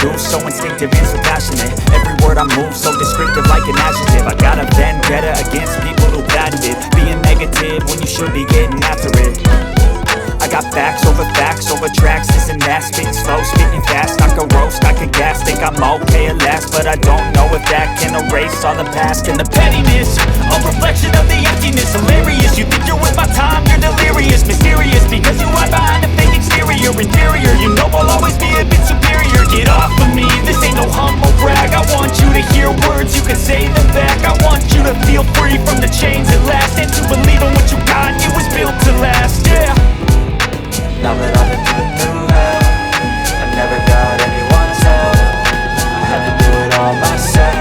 do, so instinctive and so passionate. Every word I move, so descriptive like an adjective. I got a vendetta against people who patented being negative when you should be getting after it. I got facts over tracks, this and that. Spitting slow, spitting fast, I can roast, I can gas. Think I'm okay at last, but I don't know if that can erase all the past. And the pettiness, a reflection of the emptiness. Hilarious, you think you're with my time, you're delirious. Mysterious, because you hide behind a fake exterior. Inferior, you know I'll always be a bit superior. Get off of me, this ain't no humble brag. I want you to hear words, you can say them back. I want you to feel free from the chains at last, and to believe in what you got, it was built to last, yeah. Now that I've been through hell, I never got anyone's help. I had to do it all myself.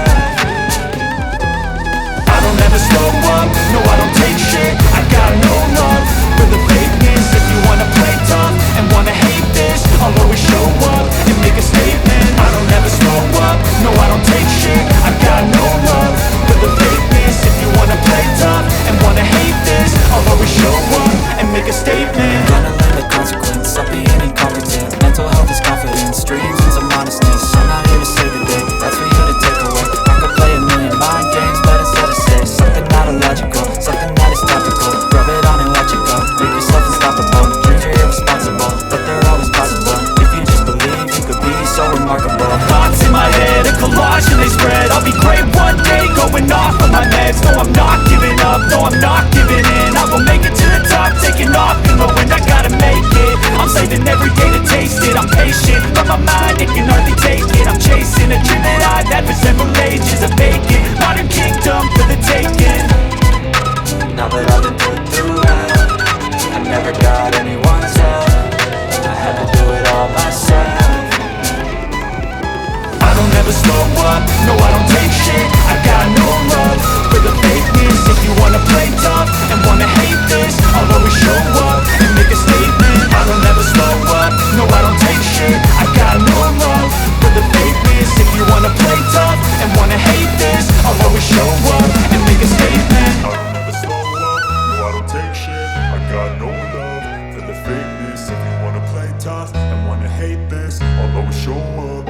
I don't ever slow up, no I don't take shit. I got no love for the fakeness. If you wanna play tough and wanna hate this, I'll always show up and make a statement. I don't ever slow up, no I don't take shit. I got no love for the fakeness. If you wanna play tough and wanna hate this, I'll always show up and make a statement. Gonna learn the consequence of being incompetent. Mental health is confidence, dreams and some honestness. I'm not here to save the day, that's for you to take away. I could play a million mind games, but instead I say something not illogical, something that is topical. Rub it on and watch it go, make yourself unstoppable. Dreams are irresponsible, but they're always possible. If you just believe, you could be so remarkable. Thoughts in my head, a collage and they spread. I'll be great one day, going off on my meds. No, I'm not giving up, no, I'm not giving in. I will make it to the top, taking off in the wind. I gotta make it, I'm saving every day to taste it. I'm patient, but my mind, it can hardly take it. I'm chasing a dream that I've had for several ages. A vacant, modern kingdom for the taking. Now that I've been put through hell, I never got anyone's help. I had to do it all myself. I don't ever slow up, no I don't take shit. I got no love for the fakeness. If you wanna play tough and wanna hate this, I'll always show up and make a statement. I don't ever slow up, no I don't take shit. I got no love for the fakeness. If you wanna play tough and wanna hate this, I'll always show up and make a statement. I don't ever slow up, no I don't take shit. I got no love for the fakeness. If you wanna play tough and wanna hate this, I'll always show up.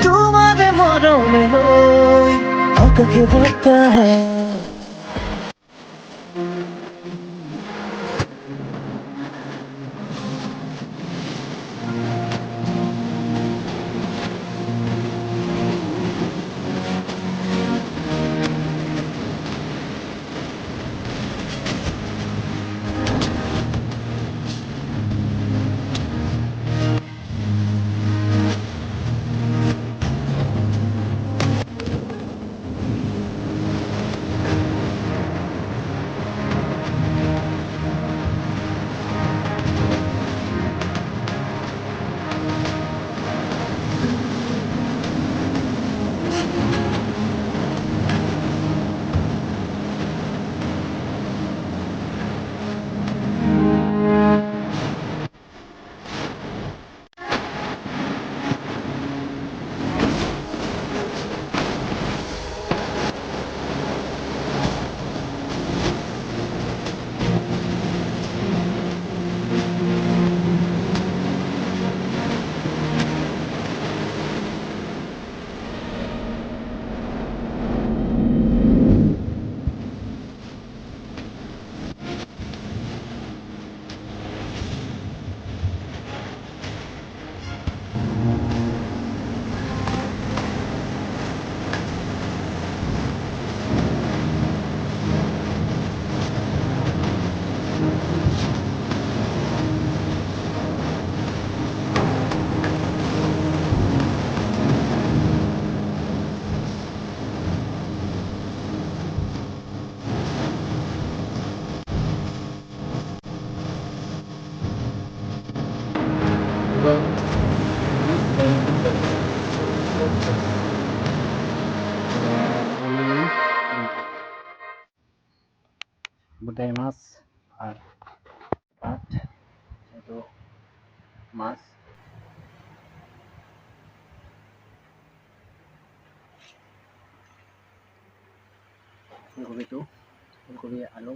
तुम्हारे मरम होई आँखें भरता है budaya mas আর ভাত যেহেতু মাছ ফুলকপি আলু